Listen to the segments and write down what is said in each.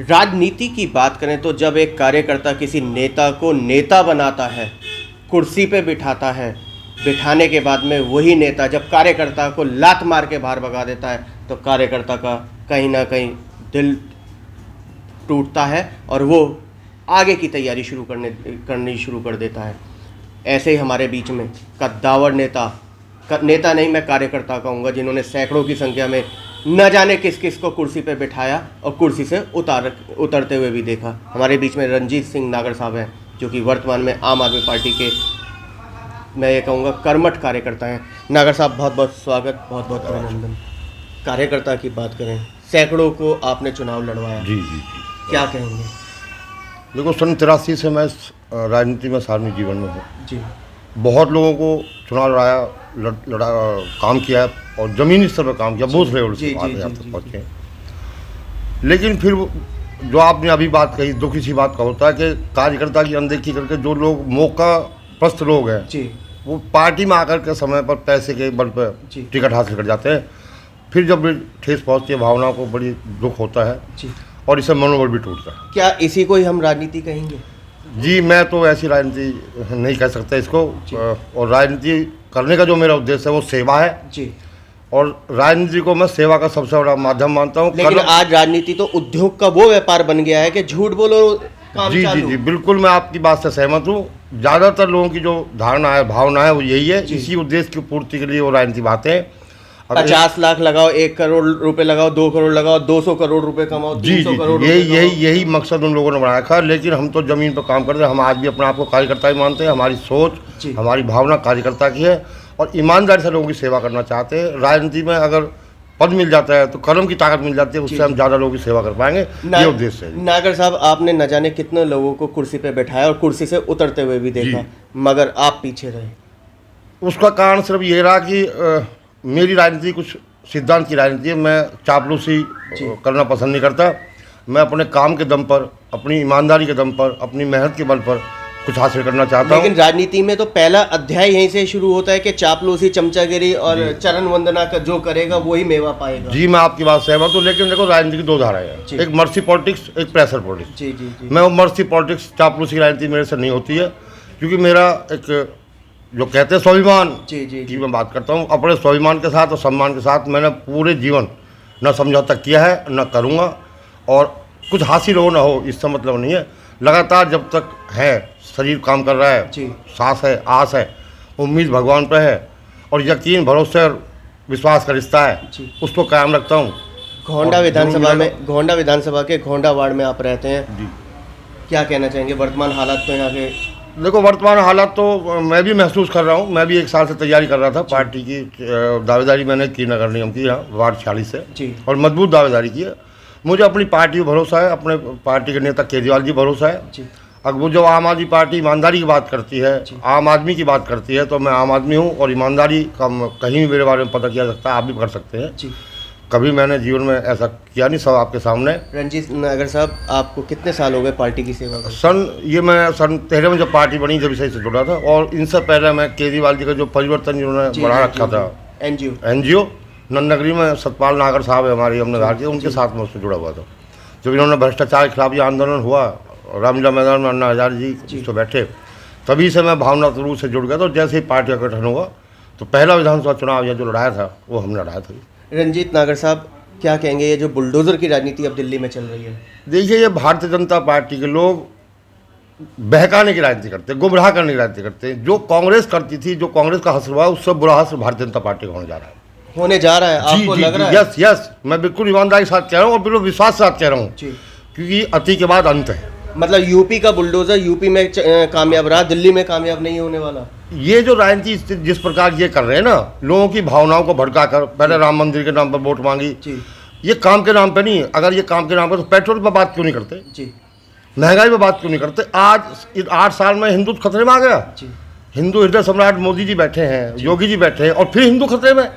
राजनीति की बात करें तो जब एक कार्यकर्ता किसी नेता को नेता बनाता है, कुर्सी पे बिठाता है, बिठाने के बाद में वही नेता जब कार्यकर्ता को लात मार के बाहर भगा देता है तो कार्यकर्ता का कहीं ना कहीं दिल टूटता है और वो आगे की तैयारी करनी शुरू कर देता है। ऐसे ही हमारे बीच में कद्दावर नेता नहीं, मैं कार्यकर्ता कहूँगा, जिन्होंने सैकड़ों की संख्या में न जाने किस किस को कुर्सी पे बिठाया और कुर्सी से उतरते हुए भी देखा। हमारे बीच में रणजीत सिंह नागर साहब हैं, जो कि वर्तमान में आम आदमी पार्टी के, मैं ये कहूँगा, कर्मठ कार्यकर्ता हैं। नागर साहब, बहुत बहुत स्वागत, बहुत बहुत अभिनंदन। कार्यकर्ता की बात करें, सैकड़ों को आपने चुनाव लड़वाया, जी जी जी, क्या कहेंगे? देखो, सन 83 से मैं राजनीति में सार्वजनिक जीवन में हूँ जी। बहुत लोगों को चुनाव लड़ाया, काम किया और ज़मीनी स्तर पर काम किया, बहुत लेवल से बात है आप तक पहुँचे। लेकिन फिर जो आपने अभी बात कही, दुखी सी बात का होता है कि कार्यकर्ता की अनदेखी करके जो लोग मौका प्रस्त लोग हैं जी, वो पार्टी में आकर के समय पर पैसे के बल पर टिकट हासिल कर जाते हैं। फिर जब ठेस पहुँचती है, भावनाओं को बड़ी दुख होता है जी, और इससे मनोबल भी टूटता है। क्या इसी को ही हम राजनीति कहेंगे? जी, मैं तो ऐसी राजनीति नहीं कह सकता इसको। और राजनीति करने का जो मेरा उद्देश्य है वो सेवा है जी। और राजनीति को मैं सेवा का सबसे बड़ा माध्यम मानता हूँ। लेकिन आज राजनीति तो उद्योग का वो व्यापार बन गया है कि झूठ बोलो काम जी चालू। जी जी, बिल्कुल मैं आपकी बात से सहमत हूँ। ज़्यादातर लोगों की जो धारणा है, भावना है, वो यही है। इसी उद्देश्य की पूर्ति के लिए वो राजनीति बातें हैं। 50 लाख लगाओ, 1 करोड़ रुपए लगाओ, 2 करोड़ लगाओ, 200 करोड़ रुपए कमाओ, 300 करोड़ रुपए कमाओ। यही मकसद उन लोगों ने बनाया था। लेकिन हम तो जमीन पर काम करते हैं। हम आज भी अपने आप को कार्यकर्ता ही मानते हैं। हमारी सोच, हमारी भावना कार्यकर्ता की है और ईमानदारी से लोगों की सेवा करना चाहते हैं। राजनीति में अगर पद मिल जाता है तो कर्म की ताकत मिल जाती है, उससे हम ज़्यादा लोगों की सेवा कर पाएंगे। ये उद्देश्य है। नागर साहब, आपने न जाने कितने लोगों को कुर्सी पे बैठाया और कुर्सी से उतरते हुए भी देखा, मगर आप पीछे रहे। उसका कारण सिर्फ ये रहा कि मेरी राजनीति कुछ सिद्धांत की राजनीति है। मैं चापलूसी करना पसंद नहीं करता। मैं अपने काम के दम पर, अपनी ईमानदारी के दम पर, अपनी मेहनत के बल पर कुछ हासिल करना चाहता हूँ। लेकिन राजनीति में तो पहला अध्याय यहीं से शुरू होता है कि चापलूसी, चमचागिरी और चरण वंदना का जो करेगा वही मेवा पाएगा। जी, मैं आपकी बात सहमत हूँ। लेकिन देखो, राजनीति की दो धाराएं हैं, एक मर्सी पॉलिटिक्स, एक प्रेशर पॉलिटिक्स। जी जी जी। मैं वो मर्सी पॉलिटिक्स, चापलूसी की राजनीति मेरे से नहीं होती है, क्योंकि मेरा एक जो कहते हैं स्वाभिमान की मैं बात करता हूँ। अपने स्वाभिमान के साथ और सम्मान के साथ मैंने पूरे जीवन न समझौता किया है, न करूँगा। और कुछ हासिल हो ना हो इसका मतलब नहीं है। लगातार जब तक है, शरीर काम कर रहा है, सांस है, आस है, उम्मीद भगवान पर है और यकीन, भरोसे और विश्वास का रिश्ता है, उसको कायम रखता हूँ। घोंडा विधानसभा के घोंडा वार्ड में आप रहते हैं जी। क्या कहना चाहेंगे? वर्तमान हालात तो यहाँ के, देखो, वर्तमान हालात तो मैं भी महसूस कर रहा हूँ। मैं भी 1 साल से तैयारी कर रहा था। पार्टी की दावेदारी मैंने की, नगर निगम की, यहाँ वार्ड 46 से जी, और मजबूत दावेदारी की है। मुझे अपनी पार्टी पर भरोसा है, अपने पार्टी के नेता केजरीवाल जी भरोसा है जी। अब वो जो आम आदमी पार्टी ईमानदारी की बात करती है, आम आदमी की बात करती है, तो मैं आम आदमी हूँ और ईमानदारी का कहीं भी मेरे बारे में पता किया सकता है। आप भी कर सकते हैं जी। कभी मैंने जीवन में ऐसा किया नहीं, सब आपके सामने। रणजीत नागर साहब, आपको कितने साल हो गए पार्टी की सेवा करते? मैं सन 13 में जब पार्टी बनी, जब से जुड़ा था। और इनसे पहले मैं केजरीवाल जी का जो परिवर्तन जिन्होंने बढ़ा रखा था, एनजीओ नन्नगरी में, सतपाल नागर साहब है हमारी, हमने घर किया, उनके साथ में उससे जुड़ा हुआ था। जब इन्होंने भ्रष्टाचार के खिलाफ ये आंदोलन हुआ, रामलीला मैदान में अन्ना हजारे जी तो बैठे, तभी से मैं भावनात्मक रूप से जुड़ गया। तो जैसे ही पार्टी का गठन हुआ तो पहला विधानसभा चुनाव यह जो लड़ाया था वो हमने लड़ाया था। रणजीत नागर साहब, क्या कहेंगे ये जो बुलडोजर की राजनीति अब दिल्ली में चल रही है? देखिए, ये भारतीय जनता पार्टी के लोग बहकाने की राजनीति करते हैं, गुमराह करने की राजनीति करते हैं। जो कांग्रेस करती थी, जो कांग्रेस का हश्र हुआ, उससे बुरा हश्र भारतीय जनता पार्टी का होने जा रहा है। आपको लग रहा है? यस, मैं बिल्कुल ईमानदारी के साथ कह रहा हूँ और बिल्कुल विश्वास के साथ कह रहा हूँ, क्योंकि अति के बाद अंत है। मतलब यूपी का बुलडोजर यूपी में कामयाब रहा, दिल्ली में कामयाब नहीं होने वाला। ये जो राजनीति जिस प्रकार ये कर रहे हैं ना, लोगों की भावनाओं को भड़काकर, पहले राम मंदिर के नाम पर वोट मांगी, ये काम के नाम पे नहीं। अगर ये काम के नाम पर तो पेट्रोल पर बात क्यों नहीं करते जी, महंगाई पे बात क्यों नहीं करते? आज 8 साल में हिंदुत्व खतरे में आ गया जी। हिंदू हृदय सम्राट मोदी जी बैठे हैं, योगी जी बैठे हैं, और फिर हिंदू खतरे में।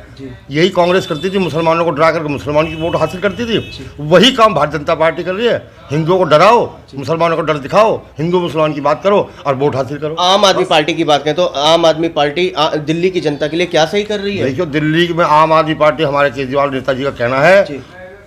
यही कांग्रेस करती थी, मुसलमानों को डरा करके मुसलमान की वोट हासिल करती थी। वही काम भारतीय जनता पार्टी कर रही है। हिंदुओं को डराओ, मुसलमानों को डर दिखाओ, हिंदू मुसलमान की बात करो और वोट हासिल करो। आम आदमी पार्टी की बात करें तो आम आदमी पार्टी दिल्ली की जनता के लिए क्या सही कर रही है? देखियो, दिल्ली में आम आदमी पार्टी, हमारे केजरीवाल नेता जी का कहना है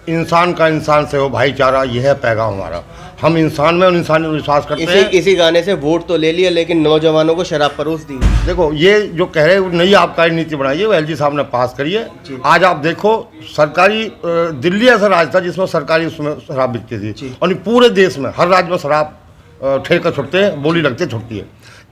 इंसान का इंसान से हो भाईचारा, यह है पैगाम हमारा। हम इंसान में और इंसानियत में विश्वास करते हैं। इसी गाने से वोट तो ले लिया, लेकिन नौजवानों को शराब परोस दी। देखो, ये जो कह रहे हैं नई आबकारी नीति बनाई है, वो एलजी साहब ने पास करी है। आज आप देखो, सरकारी दिल्ली ऐसा राज्य था जिसमें सरकारी उसमें शराब बिकती थी, और पूरे देश में हर राज्य में शराब ठेके छुटते हैं, बोली लगते छुटती है।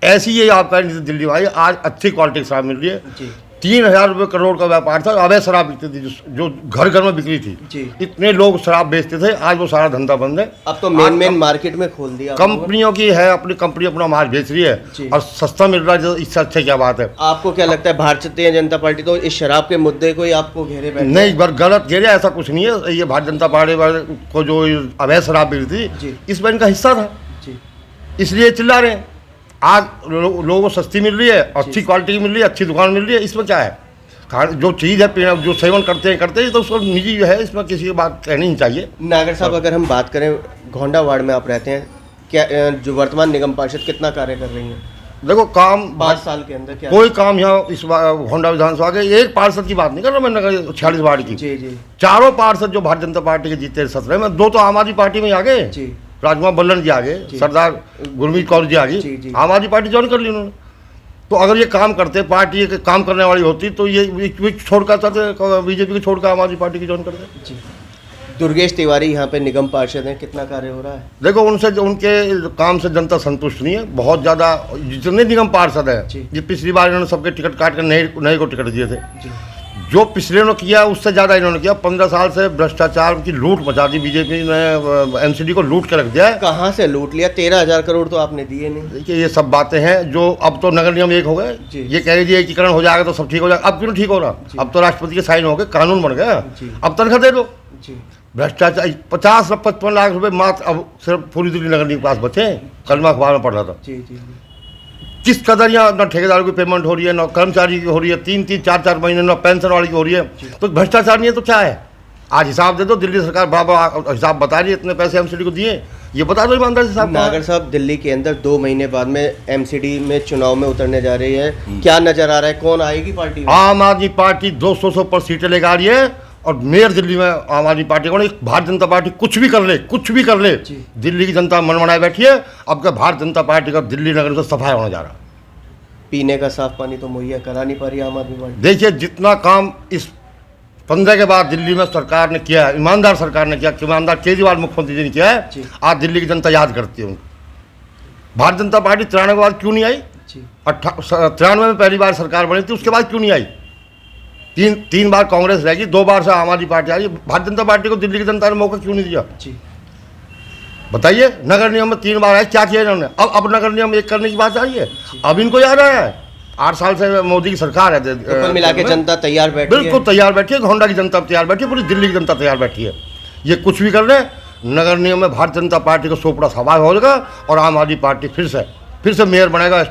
ऐसी ये आबकारी नीति दिल्ली में आई। आज अच्छी क्वालिटी की शराब मिल रही है। 3,000 रुपये करोड़ का व्यापार था, अवैध शराब बिकती थी जो घर घर में बिक्री थी। इतने लोग शराब बेचते थे, आज वो सारा धंधा बंद है। अब तो मेन मार्केट में खोल दिया। कंपनियों की है, अपनी कंपनी अपना माल बेच रही है और सस्ता मिल रहा है, इससे अच्छी क्या बात है। आपको क्या लगता है, भारतीय जनता पार्टी तो इस शराब के मुद्दे को ही आपको घेरे बैठे? नहीं, गलत घेरे, ऐसा कुछ नहीं है। ये भारतीय जनता पार्टी को जो अवैध शराब बिकती थी, इसमें इनका हिस्सा था, इसलिए चिल्ला रहे हैं। आज लोगों को सस्ती मिल रही है, अच्छी क्वालिटी की मिल रही है, अच्छी दुकान मिल रही है, इसमें क्या है। जो चीज़ है, जो सेवन करते हैं तो उसको निजी जो है, इसमें किसी की बात कहनी नहीं चाहिए। नागर साहब, अगर हम बात करें, घोंडा वार्ड में आप रहते हैं, क्या जो वर्तमान निगम पार्षद कितना कार्य कर रही है? देखो, काम 5 साल के अंदर क्या कोई काम यहाँ इस घोंडा विधानसभा के एक पार्षद की बात नहीं कर रहा मैं, नगर 46 वार्ड की। जी। चारों पार्षद जो भारतीय जनता पार्टी के जीते 17 में, 2 तो आम आदमी पार्टी में आ गए। राजकुमार बल्लन जी आ गए, सरदार गुरमीत कौर जी आ गई, आम आदमी पार्टी ज्वाइन कर ली उन्होंने। तो अगर ये काम करते, पार्टी के काम करने वाली होती, तो ये छोड़कर चाहते, बीजेपी को छोड़कर आम आदमी पार्टी की ज्वाइन करते। दुर्गेश तिवारी यहाँ पे निगम पार्षद हैं, कितना कार्य हो रहा है? देखो, उनके काम से जनता संतुष्ट नहीं है। बहुत ज़्यादा जितने निगम पार्षद हैं, ये पिछली बार इन्होंने सबके टिकट काट कर नए को टिकट दिए थे। जो पिछले ने किया उससे ज़्यादा इन्होंने किया। 15 साल से भ्रष्टाचार की लूट मचा दी बीजेपी ने, एमसीडी को लूट के रख दिया है। कहाँ से लूट लिया? 13,000 करोड़ तो आपने दिए नहीं। देखिए, ये सब बातें हैं जो अब तो नगर निगम एक हो गए। ये कह रही थी एकीकरण हो जाएगा तो सब ठीक हो जाएगा। अब क्यों ठीक हो रहा? अब तो राष्ट्रपति के साइन हो गए, कानून बन गया। अब तनख्वाह दे दो। भ्रष्टाचार 50-55 लाख रुपए मात्र अब सिर्फ पूरी दिल्ली नगर निगम के पास बचे। कल मैं अखबार में पढ़ रहा था। किस कदर यहाँ न ठेकेदारों की पेमेंट हो रही है, न कर्मचारी की हो रही है, 3-3, 4-4 महीने, न पेंशन वाली की हो रही है। तो भ्रष्टाचार नहीं है तो क्या है? आज हिसाब दे दो। दिल्ली सरकार बराबर हिसाब बता रही है, इतने पैसे एमसीडी को दिए, ये बता दो ईमानदारी से साहब। नागर साहब, दिल्ली के अंदर 2 महीने बाद में एमसीडी में चुनाव में उतरने जा रही है, क्या नजर आ रहा है, कौन आएगी पार्टी में? आम आदमी पार्टी 200 पर सीटें लेकर आ रही है, और मेयर दिल्ली में आम आदमी पार्टी को नहीं। भारतीय जनता पार्टी कुछ भी कर ले, दिल्ली की जनता मन बनाए बैठी है। अब क्या भारतीय जनता पार्टी का दिल्ली नगर से सफाया होने जा रहा है। पीने का साफ पानी तो मुहैया करा नहीं पा रही आम आदमी पार्टी। देखिए, जितना काम इस 15 के बाद दिल्ली में सरकार ने किया है, ईमानदार सरकार ने किया, ईमानदार केजरीवाल मुख्यमंत्री जी ने किया है, आज दिल्ली की जनता याद करती है उनको। भारतीय जनता पार्टी 93 के बाद क्यों नहीं आई? 93 में पहली बार सरकार बनी थी, उसके बाद क्यों नहीं आई? तीन बार कांग्रेस रहेगी, 2 बार से आम आदमी पार्टी आई। भारतीय जनता पार्टी को दिल्ली की जनता ने मौका क्यों नहीं दिया? बताइए। नगर निगम में 3 बार आए, क्या किया इन्होंने? अब नगर निगम एक करने की बात आ रही है। अब इनको याद आया है। 8 साल से मोदी की सरकार है। कुल मिला के जनता तैयार बैठी है। बिल्कुल तैयार बैठी है। घोंडा की जनता तैयार बैठी है, पूरी दिल्ली की जनता तैयार बैठी है। ये कुछ भी कर रहे हैं, नगर निगम में भारतीय जनता पार्टी को सोपड़ा सवाल हो जाएगा और आम आदमी पार्टी फिर से मेयर बनेगा।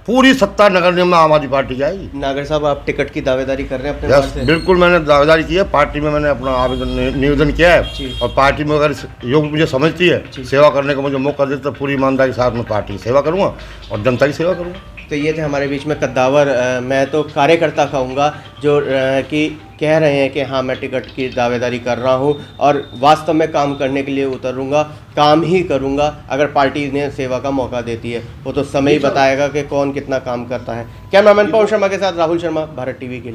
पूरी सत्ता नगर निगम में आम आदमी पार्टी की आएगी। नागर साहब, आप टिकट की दावेदारी कर रहे हैं अपने पास से? बिल्कुल, मैंने दावेदारी की है। पार्टी में मैंने अपना निवेदन किया है, और पार्टी में अगर योग मुझे समझती है, सेवा करने का मुझे मौका देते तो पूरी ईमानदारी के साथ में पार्टी की सेवा करूँगा और जनता की सेवा करूँगा। तो ये थे हमारे बीच में कद्दावर, मैं तो कार्यकर्ता कहूँगा, जो कि कह रहे हैं कि हाँ, मैं टिकट की दावेदारी कर रहा हूँ और वास्तव में काम करने के लिए उतरूँगा, काम ही करूँगा अगर पार्टी ने सेवा का मौका देती है। वो तो समय ही बताएगा कि कौन कितना काम करता है। कैमरामैन पवन शर्मा के साथ राहुल शर्मा, भारत टीवी के लिए।